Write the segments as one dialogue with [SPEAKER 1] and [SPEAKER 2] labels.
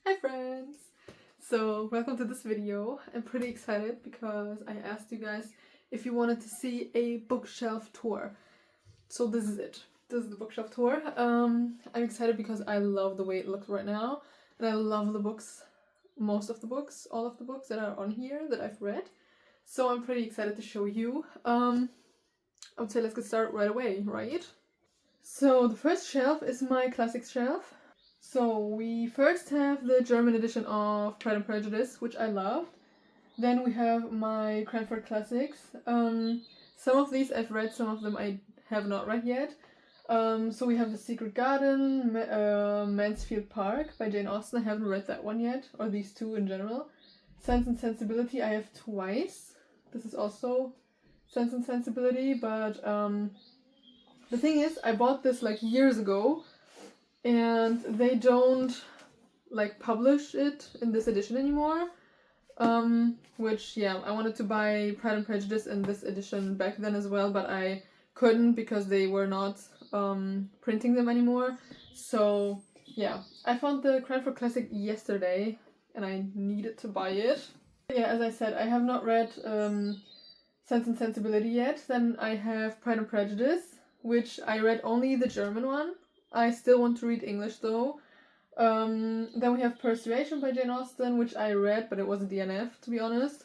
[SPEAKER 1] Hi friends! So welcome to this video. I'm pretty excited because I asked you guys if you wanted to see a bookshelf tour. So this is it. This is the bookshelf tour. I'm excited because I love the way it looks right now. And I love the books, most of the books, all of the books that are on here that I've read. So I'm pretty excited to show you. I would say let's get started right away, right? So the first shelf is my classics shelf. So we first have the German edition of Pride and Prejudice, which I loved. Then we have my Cranford Classics. Some of these I've read, some of them I have not read yet. So we have The Secret Garden, Mansfield Park by Jane Austen. I haven't read that one yet, or these two in general. Sense and Sensibility I have twice. This is also Sense and Sensibility, but the thing is, I bought this like years ago, and they don't like publish it in this edition anymore. Which yeah, I wanted to buy Pride and Prejudice in this edition back then as well, but I couldn't because they were not printing them anymore. So yeah, I found the Cranford Classic yesterday and I needed to buy it. Yeah, as I said, I have not read Sense and Sensibility yet. Then I have Pride and Prejudice, which I read only the German one. I still want to read English though. Then we have Persuasion by Jane Austen, which I read, but it was a DNF, to be honest.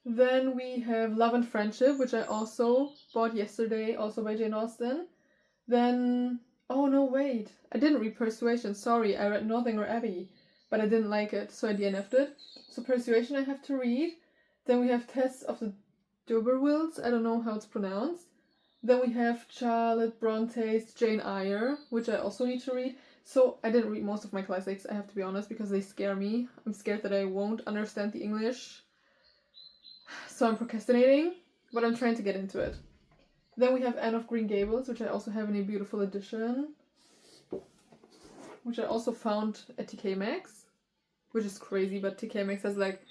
[SPEAKER 1] Then we have Love and Friendship, which I also bought yesterday, also by Jane Austen. Then, oh no, wait, I didn't read Persuasion, sorry, I read Northanger Abbey, but I didn't like it, so I DNF'd it. So Persuasion I have to read. Then we have Tess of the D'Urbervilles, I don't know how it's pronounced. Then we have Charlotte Bronte's Jane Eyre, which I also need to read. So I didn't read most of my classics, I have to be honest, because they scare me. I'm scared that I won't understand the English. So I'm procrastinating, but I'm trying to get into it. Then we have Anne of Green Gables, which I also have in a beautiful edition, which I also found at TK Maxx, which is crazy, but TK Maxx has like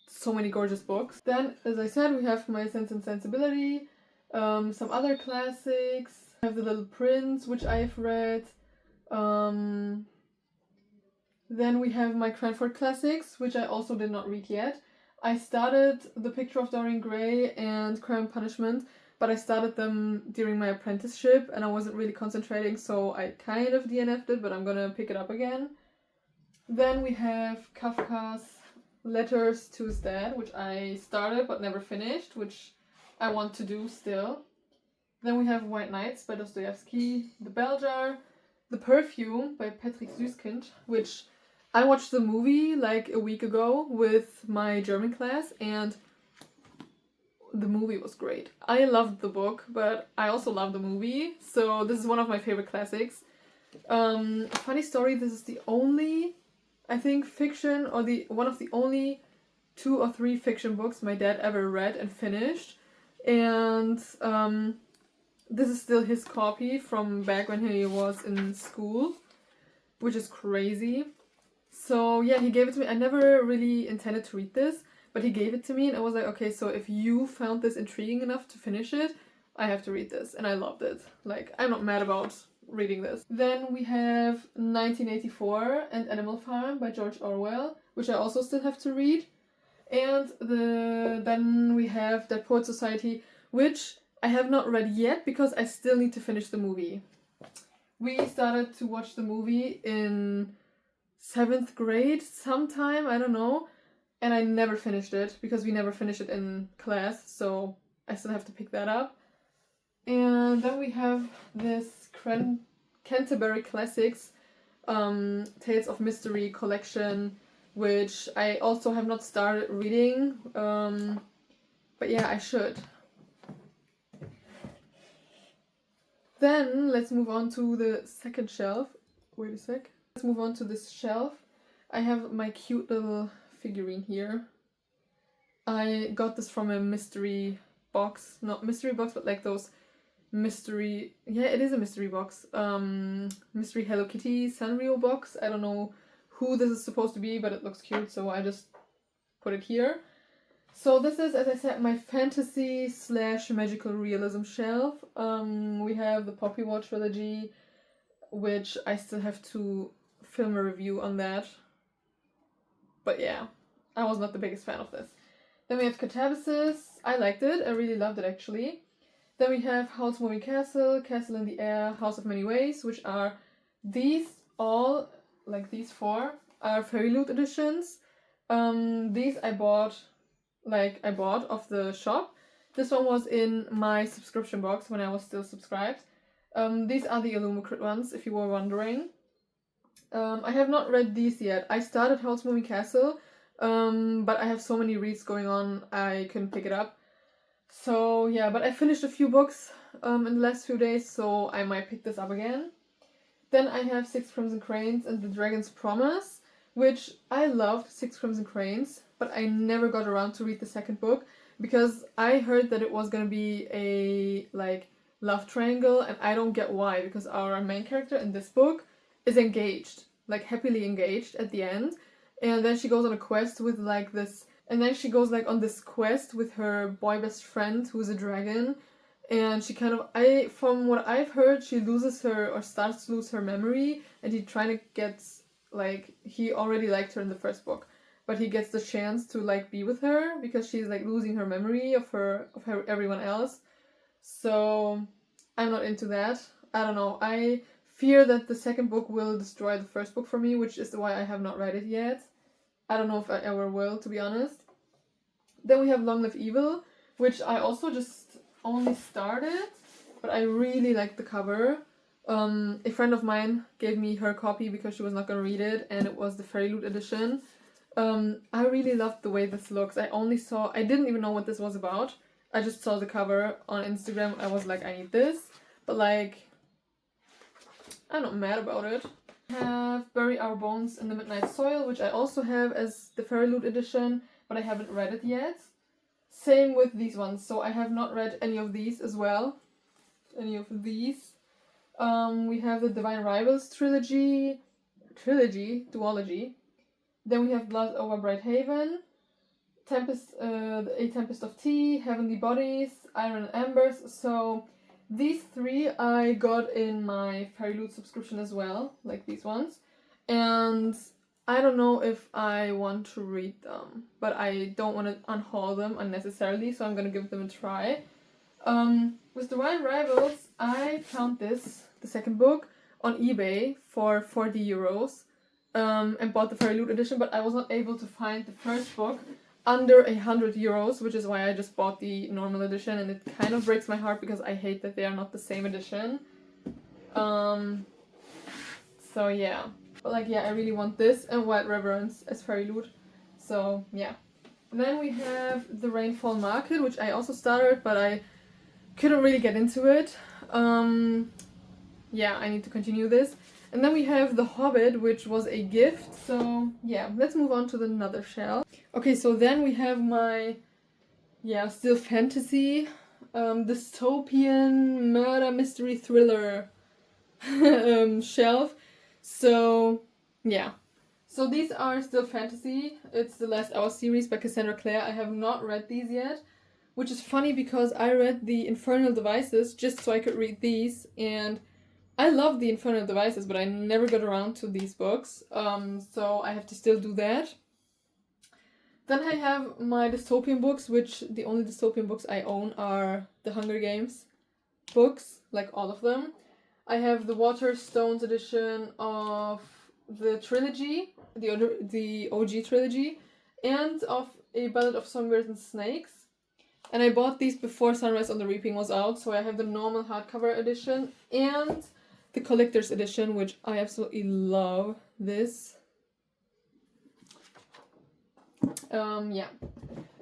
[SPEAKER 1] so many gorgeous books. Then, as I said, we have my Sense and Sensibility, some other classics. I have The Little Prince, which I've read. Then we have my Cranford Classics, which I also did not read yet. I started The Picture of Dorian Gray and Crime and Punishment, but I started them during my apprenticeship and I wasn't really concentrating, so I kind of DNF'd it, but I'm gonna pick it up again. Then we have Kafka's Letters to His Dad, which I started but never finished, which I want to do still. Then we have White Nights by Dostoevsky, The Bell Jar, The Perfume by Patrick Süskind, which I watched the movie like a week ago with my German class and the movie was great. I loved the book, but I also loved the movie, so this is one of my favorite classics. Funny story, this is the only, I think, fiction, or one of the only 2 or 3 fiction books my dad ever read and finished. And this is still his copy from back when he was in school, which is crazy. So yeah, he gave it to me. I never really intended to read this, but he gave it to me and I was like, okay, so if you found this intriguing enough to finish it, I have to read this. And I loved it. Like, I'm not mad about reading this. Then we have 1984 and Animal Farm by George Orwell, which I also still have to read. And then we have Dead Poets Society, which I have not read yet because I still need to finish the movie. We started to watch the movie in 7th grade sometime, I don't know, and I never finished it because we never finished it in class, so I still have to pick that up. And then we have this Canterbury Classics Tales of Mystery collection, which I also have not started reading, but yeah, I should. Then let's move on to the second shelf. Wait a sec. Let's move on to this shelf. I have my cute little figurine here. I got this from a mystery box. Not mystery box, but like those mystery... Yeah, it is a mystery box. Mystery Hello Kitty Sanrio box. I don't know who this is supposed to be, but it looks cute, so I just put it here. So this is, as I said, my fantasy / magical realism shelf. We have the Poppy War trilogy, which I still have to film a review on that. But yeah, I was not the biggest fan of this. Then we have Catabasis. I liked it. I really loved it actually. Then we have Howl's Moving Castle, Castle in the Air, House of Many Ways, which are these all, like these four, are Fairy Loot editions. These I bought off the shop. This one was in my subscription box when I was still subscribed. These are the Illumicrit ones, if you were wondering. I have not read these yet. I started Howl's Moving Castle, but I have so many reads going on, I couldn't pick it up. So yeah, but I finished a few books in the last few days, so I might pick this up again. Then I have Six Crimson Cranes and the Dragon's Promise, which I loved Six Crimson Cranes, but I never got around to read the second book because I heard that it was gonna be a like love triangle, and I don't get why, because our main character in this book is engaged, like happily engaged at the end, and then she goes on a quest with like this. And then she goes like on this quest with her boy best friend who's a dragon, and she kind of, from what I've heard, she loses her or starts to lose her memory, and he trying to gets like, he already liked her in the first book, but he gets the chance to like be with her because she's like losing her memory of her everyone else. So I'm not into that. I don't know. I fear that the second book will destroy the first book for me, which is why I have not read it yet. I don't know if I ever will, to be honest. Then we have Long Live Evil, which I also just only started, but I really liked the cover. A friend of mine gave me her copy because she was not going to read it, and it was the Fairy Loot edition. I really loved the way this looks. I didn't even know what this was about. I just saw the cover on Instagram. I was like, I need this. But like, I'm not mad about it. Have Bury Our Bones in the Midnight Soil, which I also have as the Fairy Loot edition, but I haven't read it yet. Same with these ones, so I have not read any of these as well. Any of these. We have the Divine Rivals duology. Then we have Blood Over Bright Haven, A Tempest of Tea, Heavenly Bodies, Iron and Embers. So these three I got in my Fairy Loot subscription as well, like these ones. And I don't know if I want to read them, but I don't want to unhaul them unnecessarily, so I'm gonna give them a try. With Divine Rivals, I found this, the second book, on eBay for 40 euros and bought the Fairy Loot edition, but I was not able to find the first book under 100 euros, which is why I just bought the normal edition, and it kind of breaks my heart because I hate that they are not the same edition. So yeah. But like, yeah, I really want this and Wild Reverence as Fairy Loot. So yeah. And then we have the Rainfall Market, which I also started, but I couldn't really get into it. Yeah, I need to continue this. And then we have The Hobbit, which was a gift. So yeah, let's move on to the another shelf. Okay, so then we have my, yeah, still fantasy, dystopian murder mystery thriller shelf. So yeah, so these are still fantasy. It's the Last Hour series by Cassandra Clare. I have not read these yet, which is funny because I read the Infernal Devices just so I could read these, and I love the Infernal Devices, but I never got around to these books, so I have to still do that. Then I have my dystopian books, which the only dystopian books I own are the Hunger Games books, like all of them. I have the Waterstones edition of the trilogy, the OG trilogy, and of A Ballad of Songbirds and Snakes. And I bought these before Sunrise on the Reaping was out, so I have the normal hardcover edition and the collector's edition, which I absolutely love this. Yeah.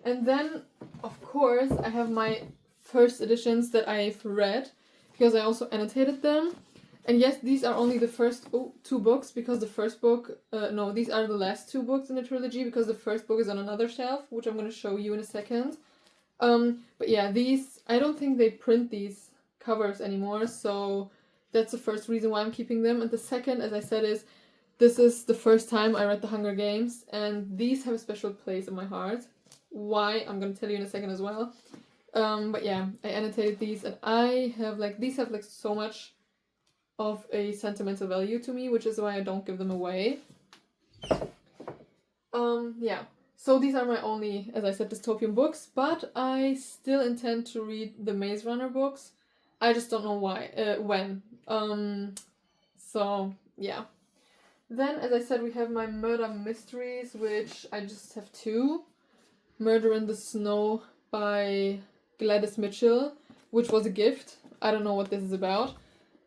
[SPEAKER 1] And then, of course, I have my first editions that I've read, because I also annotated them. And yes, these are only the first two books, because the first book, no, these are the last two books in the trilogy, because the first book is on another shelf, which I'm going to show you in a second. But yeah, these, I don't think they print these covers anymore, so that's the first reason why I'm keeping them. And the second, as I said, is this is the first time I read The Hunger Games, and these have a special place in my heart. Why? I'm going to tell you in a second as well. But yeah, I annotated these, and I have like, these have like so much of a sentimental value to me, which is why I don't give them away. Yeah. So these are my only, as I said, dystopian books, but I still intend to read the Maze Runner books. I just don't know why, when. So yeah. Then, as I said, we have my murder mysteries, which I just have two. Murder in the Snow by Gladys Mitchell, which was a gift. I don't know what this is about.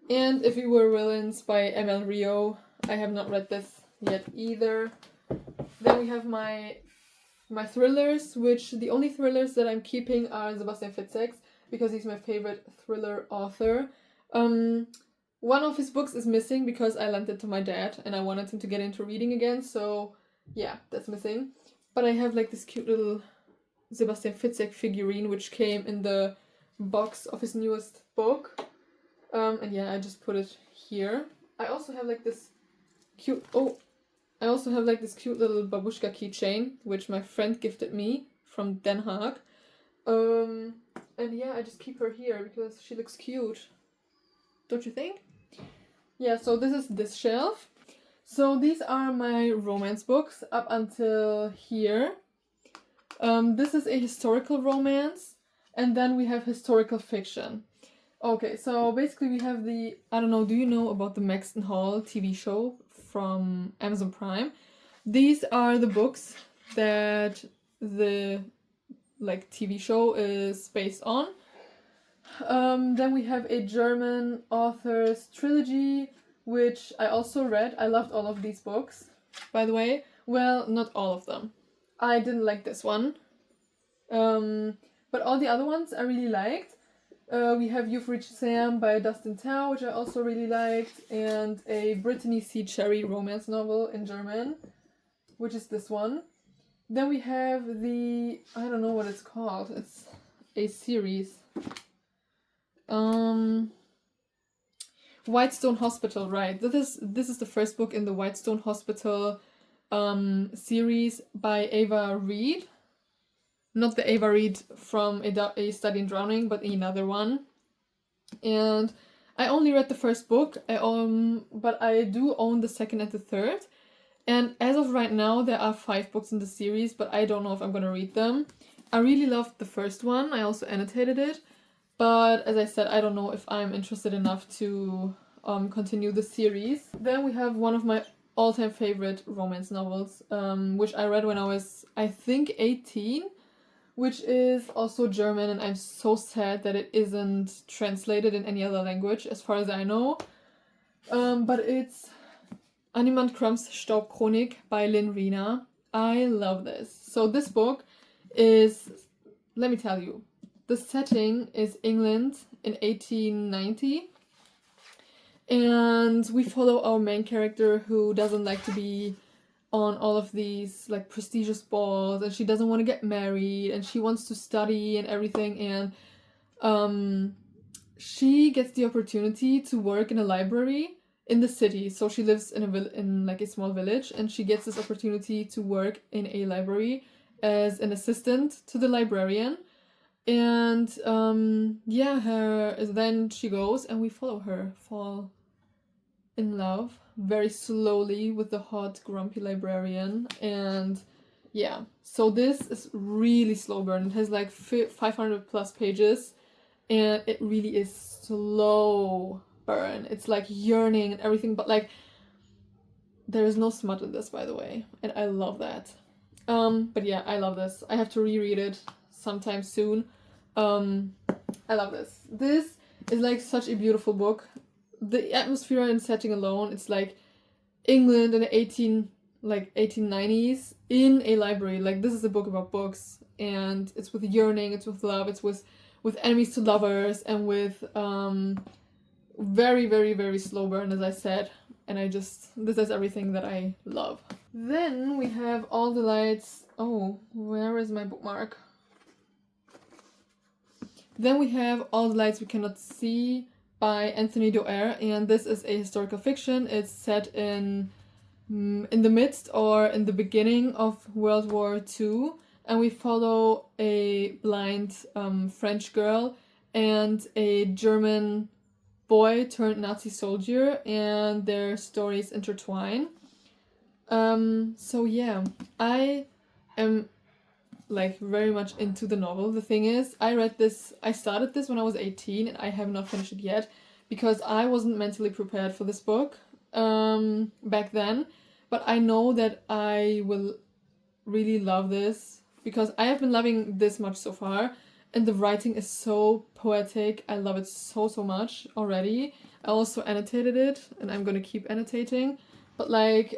[SPEAKER 1] And If We Were Villains by ML Rio. I have not read this yet either. Then we have my thrillers, which the only thrillers that I'm keeping are Sebastian Fitzek, because he's my favorite thriller author. One of his books is missing because I lent it to my dad and I wanted him to get into reading again, so yeah, that's missing. But I have like this cute little Sebastian Fitzek figurine which came in the box of his newest book. And yeah, I just put it here. I also have like this cute little babushka keychain, which my friend gifted me from Den Haag. And yeah, I just keep her here because she looks cute. Don't you think? Yeah, so this is this shelf. So these are my romance books up until here. This is a historical romance, and then we have historical fiction. Okay, so basically we have the, I don't know, do you know about the Maxton Hall TV show from Amazon Prime? These are the books that the TV show is based on. Then we have a German author's trilogy, which I also read. I loved all of these books, by the way. Well, not all of them. I didn't like this one. But all the other ones I really liked. We have You've Reached Sam by Dustin Tao, which I also really liked, and a Brittany C. Cherry romance novel in German, which is this one. Then we have the, I don't know what it's called. It's a series. Whitestone Hospital, right. This is the first book in the Whitestone Hospital series by Ava Reed. Not the Ava Reed from A Study in Drowning, but another one. And I only read the first book, but I do own the second and the third. And as of right now, there are 5 books in the series, but I don't know if I'm gonna read them. I really loved the first one. I also annotated it. But as I said, I don't know if I'm interested enough to continue the series. Then we have one of my all-time favorite romance novels, which I read when I was, I think, 18. Which is also German, and I'm so sad that it isn't translated in any other language, as far as I know. But it's Animant Crumb's Staubchronik by Lynn Rina. I love this. So this book is, let me tell you, the setting is England in 1890. And we follow our main character who doesn't like to be on all of these prestigious balls, and she doesn't want to get married, and she wants to study and everything, and she gets the opportunity to work in a library in the city. So she lives in a small village, and she gets this opportunity to work in a library as an assistant to the librarian. And then she goes, and we follow her fall in love very slowly with the hot, grumpy librarian. And yeah, so this is really slow burn. It has 500 plus pages, and it really is slow burn. It's yearning and everything, but there is no smut in this, by the way, and I love that. But yeah, I love this. I have to reread it sometime soon. I love this. This is such a beautiful book. The atmosphere and setting alone, it's England in the 1890s in a library. This is a book about books, and it's with yearning, it's with love, it's with enemies to lovers, and with very, very, very slow burn, as I said. And this is everything that I love. Then we have All the Lights. Oh, where is my bookmark? Then we have All the Lights We Cannot See by Anthony Doerr, and this is a historical fiction. It's set in the midst or in the beginning of World War II, and we follow a blind French girl and a German boy turned Nazi soldier, and their stories intertwine. So yeah, I am like very much into the novel. The thing is, I started this when I was 18 and I have not finished it yet because I wasn't mentally prepared for this book back then. But I know that I will really love this because I have been loving this much so far, and the writing is so poetic. I love it so much already. I also annotated it and I'm gonna keep annotating, but like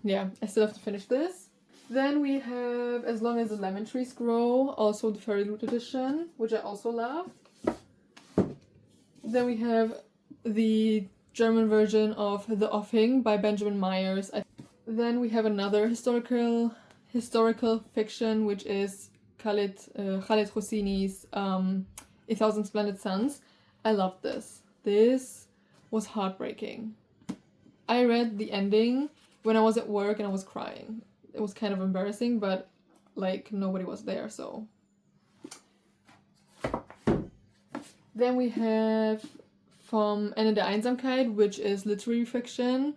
[SPEAKER 1] yeah, I still have to finish this. Then we have As Long as the Lemon Trees Grow, also the Fairy Loot edition, which I also love. Then we have the German version of The Offing by Benjamin Myers. Then we have another historical fiction, which is Khaled Hosseini's A Thousand Splendid Suns. I loved this. This was heartbreaking. I read the ending when I was at work and I was crying. It was kind of embarrassing, but like nobody was there, so. Then we have from Ende der Einsamkeit, which is literary fiction.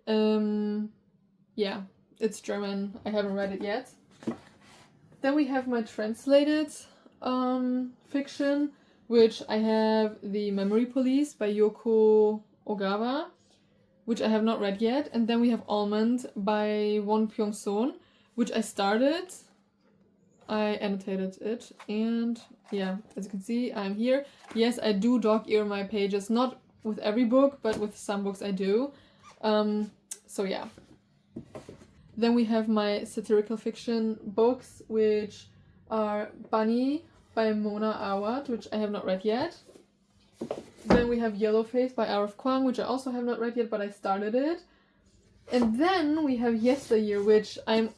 [SPEAKER 1] Yeah, it's German. I haven't read it yet. Then we have my translated fiction, which I have The Memory Police by Yoko Ogawa, which I have not read yet. And then we have Almond by Won Pyong-son, which I started. I annotated it, and yeah, as you can see, I'm here. Yes, I do dog ear my pages, not with every book, but with some books I do. So yeah. Then we have my satirical fiction books, which are Bunny by Mona Awad, which I have not read yet. Then we have Yellowface by Arif Kwang, which I also have not read yet, but I started it. And then we have Yesteryear, which I'm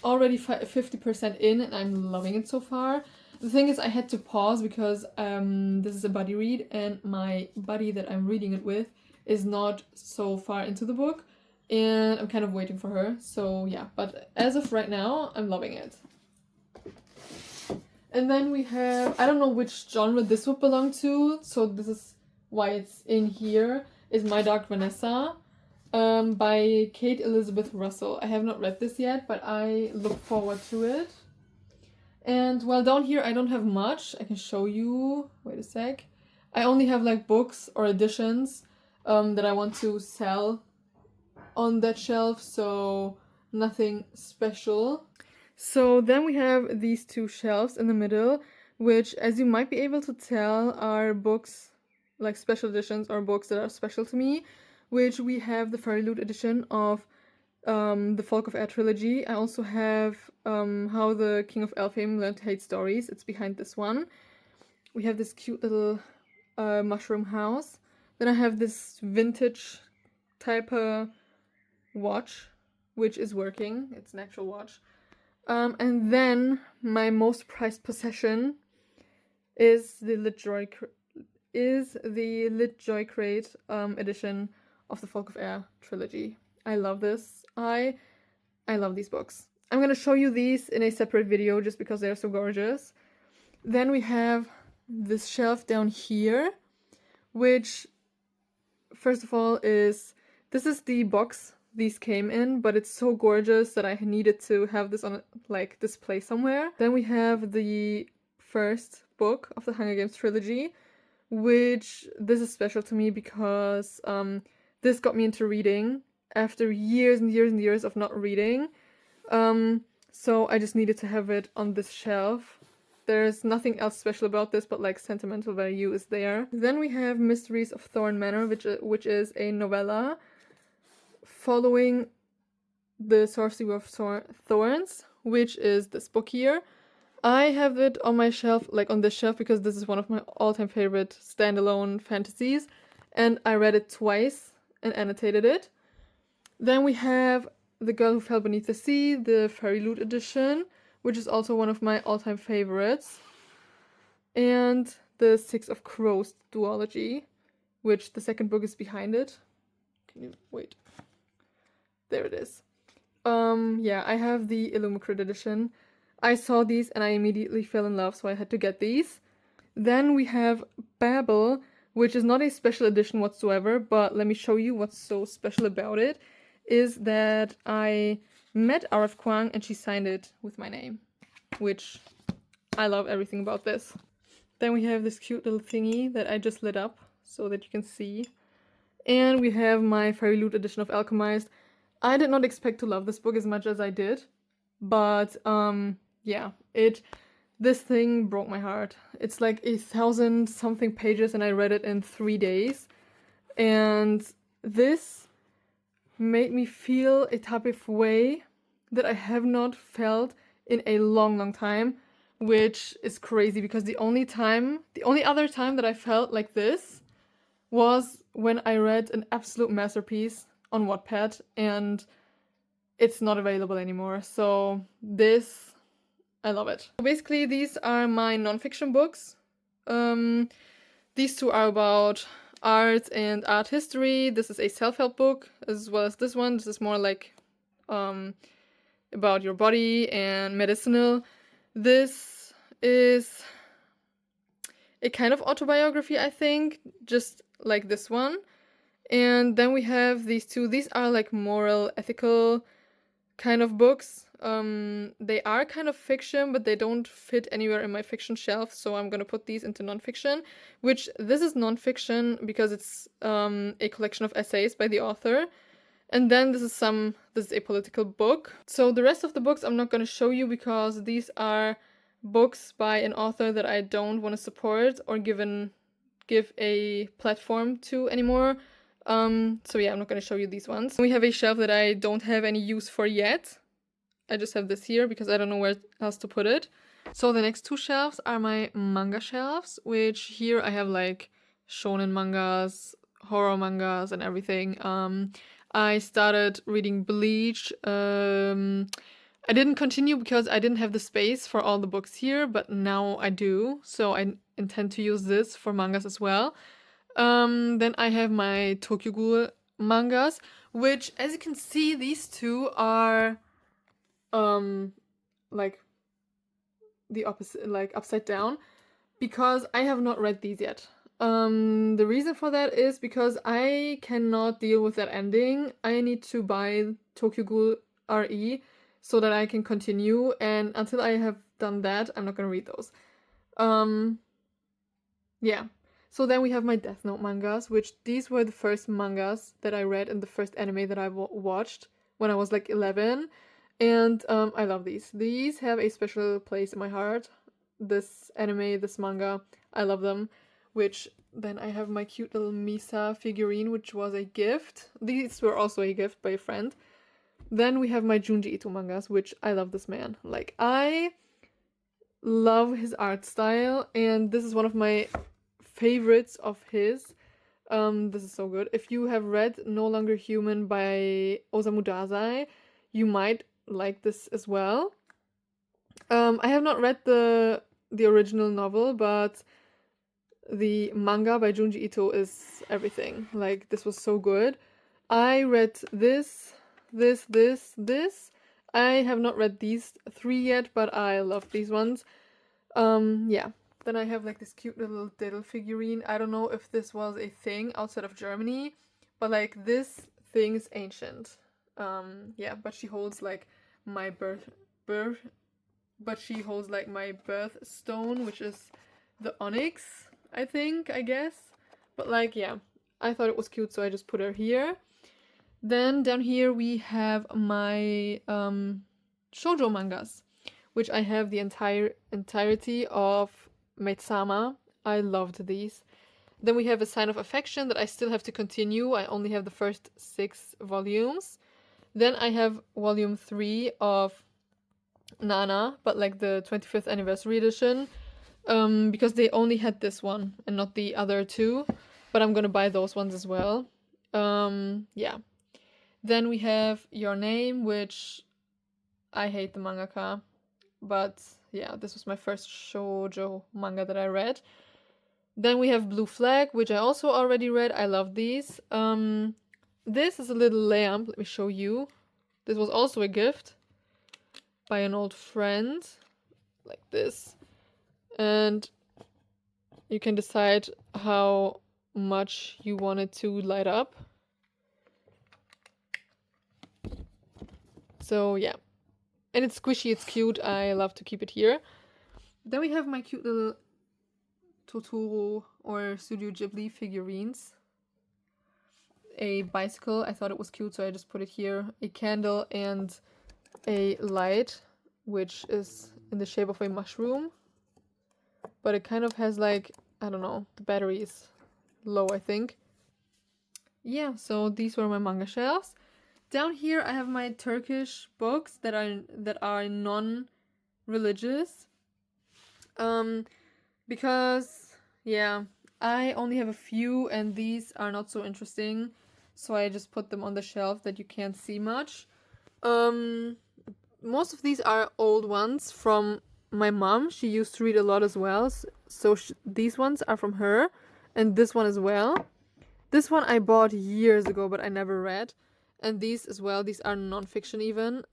[SPEAKER 1] already 50% in and I'm loving it so far. The thing is, I had to pause because this is a buddy read and my buddy that I'm reading it with is not so far into the book and I'm kind of waiting for her. So yeah, but as of right now, I'm loving it. And then we have, I don't know which genre this would belong to, so this is why it's in here, is My Dark Vanessa. By Kate Elizabeth Russell. I have not read this yet, but I look forward to it. And well, down here I don't have much. I can show you. Wait a sec. I only have like books or editions that I want to sell on that shelf, so nothing special. So then we have these two shelves in the middle, which, as you might be able to tell, are books like special editions or books that are special to me. Which we have the Fairy Loot edition of the Folk of Air trilogy. I also have How the King of Elfheim Learned to Hate Stories. It's behind this one. We have this cute little mushroom house. Then I have this vintage type watch, which is working. It's an actual watch. And then my most prized possession is the Litjoy Crate edition of the Folk of Air trilogy. I love this. I love these books. I'm gonna show you these in a separate video just because they're so gorgeous. Then we have this shelf down here, which first of all this is the box these came in, but it's so gorgeous that I needed to have this on like display somewhere. Then we have the first book of the Hunger Games trilogy, which this is special to me because this got me into reading after years and years and years of not reading. So I just needed to have it on this shelf. There's nothing else special about this, but like sentimental value is there. Then we have Mysteries of Thorn Manor, which is a novella following the Sorcery of Thorns, which is this book here. I have it on my shelf, like on this shelf, because this is one of my all-time favorite standalone fantasies, and I read it twice and annotated it. Then we have The Girl Who Fell Beneath the Sea, the Fairy Loot edition, which is also one of my all-time favorites. And the Six of Crows duology, which the second book is behind it. Can you wait? There it is. Yeah, I have the Illumicrid edition. I saw these and I immediately fell in love, so I had to get these. Then we have Babel, which is not a special edition whatsoever, but let me show you what's so special about it, is that I met R.F. Kuang and she signed it with my name, which I love everything about this. Then we have this cute little thingy that I just lit up so that you can see. And we have my Fairy Loot edition of Alchemized. I did not expect to love this book as much as I did, but yeah, this thing broke my heart. It's like 1,000 something pages and I read it in 3 days. And this made me feel a type of way that I have not felt in a long time, which is crazy because the only other time that I felt like this was when I read an absolute masterpiece on Wattpad, and it's not available anymore. So this, I love it. So basically, these are my nonfiction books. These two are about art and art history. This is a self-help book, as well as this one. This is more like about your body and medicinal. This is a kind of autobiography, I think, just like this one. And then we have these two. These are like moral, ethical kind of books. They are kind of fiction, but they don't fit anywhere in my fiction shelf, so I'm gonna put these into nonfiction, which this is nonfiction because it's a collection of essays by the author. And then this is a political book. So the rest of the books I'm not gonna show you because these are books by an author that I don't want to support or give a platform to anymore. So yeah, I'm not going to show you these ones. We have a shelf that I don't have any use for yet. I just have this here because I don't know where else to put it. So the next two shelves are my manga shelves, which here I have like shonen mangas, horror mangas and everything. I started reading Bleach. I didn't continue because I didn't have the space for all the books here, but now I do. So I intend to use this for mangas as well. Then I have my Tokyo Ghoul mangas, which, as you can see, these two are like the opposite, like upside down, because I have not read these yet. The reason for that is because I cannot deal with that ending. I need to buy Tokyo Ghoul RE so that I can continue, and until I have done that, I'm not gonna read those. Yeah. So then we have my Death Note mangas, which these were the first mangas that I read in the first anime that I watched when I was like 11. And I love these. These have a special place in my heart. This anime, this manga, I love them. Which then I have my cute little Misa figurine, which was a gift. These were also a gift by a friend. Then we have my Junji Ito mangas, which I love this man. Like, I love his art style, and this is one of my favorites of his. This is so good. If you have read No Longer Human by Osamu Dazai, you might like this as well. I have not read the original novel, but the manga by Junji Ito is everything. Like, this was so good. I read this. I have not read these three yet, but I love these ones. Yeah. Then I have like this cute little diddle figurine. I don't know if this was a thing outside of Germany, but like this thing is ancient. Yeah, but she holds like my she holds like my birth stone, which is the onyx, I guess. But like, yeah, I thought it was cute, so I just put her here. Then down here we have my shoujo mangas, which I have the entirety of Maid-sama. I loved these. Then we have A Sign of Affection that I still have to continue. I only have the first 6 volumes. Then I have volume 3 of Nana, but like the 25th anniversary edition, because they only had this one and not the other 2, but I'm gonna buy those ones as well. Yeah. Then we have Your Name, which I hate the mangaka, but yeah, this was my first shoujo manga that I read. Then we have Blue Flag, which I also already read. I love these. This is a little lamp. Let me show you. This was also a gift by an old friend, like this. And you can decide how much you want it to light up. So yeah, and it's squishy, it's cute. I love to keep it here. Then we have my cute little Totoro or Studio Ghibli figurines. A bicycle, I thought it was cute, so I just put it here. A candle and a light, which is in the shape of a mushroom. But it kind of has like, I don't know, the battery is low, I think. Yeah, so these were my manga shelves. Down here I have my Turkish books that are non-religious. Because yeah, I only have a few and these are not so interesting, so I just put them on the shelf that you can't see much. Most of these are old ones from my mom. She used to read a lot as well, so these ones are from her, and this one as well. This one I bought years ago, but I never read. And these as well, these are non-fiction even.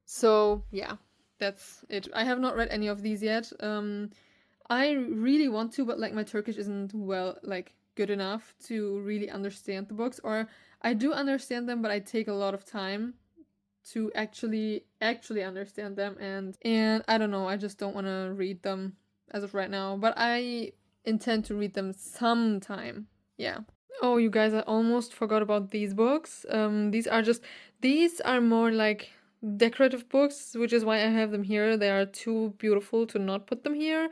[SPEAKER 1] So yeah, that's it. I have not read any of these yet. I really want to, but like my Turkish isn't good enough to really understand the books, or I do understand them, but I take a lot of time to actually understand them, and I don't know, I just don't want to read them as of right now, but I intend to read them sometime. Yeah. Oh, you guys, I almost forgot about these books. These are more like decorative books, which is why I have them here. They are too beautiful to not put them here.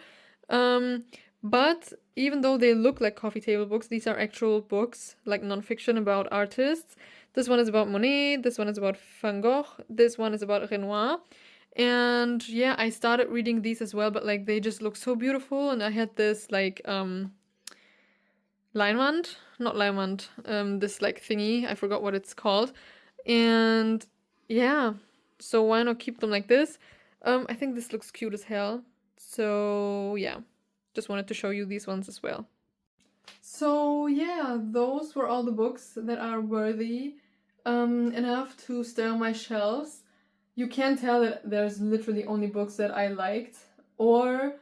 [SPEAKER 1] But even though they look like coffee table books, these are actual books, like nonfiction about artists. This one is about Monet, this one is about Van Gogh, this one is about Renoir. And yeah, I started reading these as well, but like they just look so beautiful, and I had this like Leinwand, not Leinwand, this like thingy, I forgot what it's called. And yeah, so why not keep them like this? I think this looks cute as hell. So yeah, just wanted to show you these ones as well. So yeah, those were all the books that are worthy enough to stay on my shelves. You can tell that there's literally only books that I liked or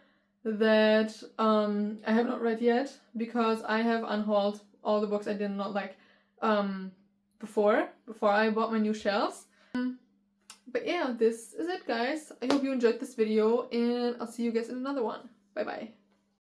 [SPEAKER 1] that I have not read yet, because I have unhauled all the books I did not like before I bought my new shelves. But yeah, this is it, guys. I hope you enjoyed this video, and I'll see you guys in another one. Bye bye.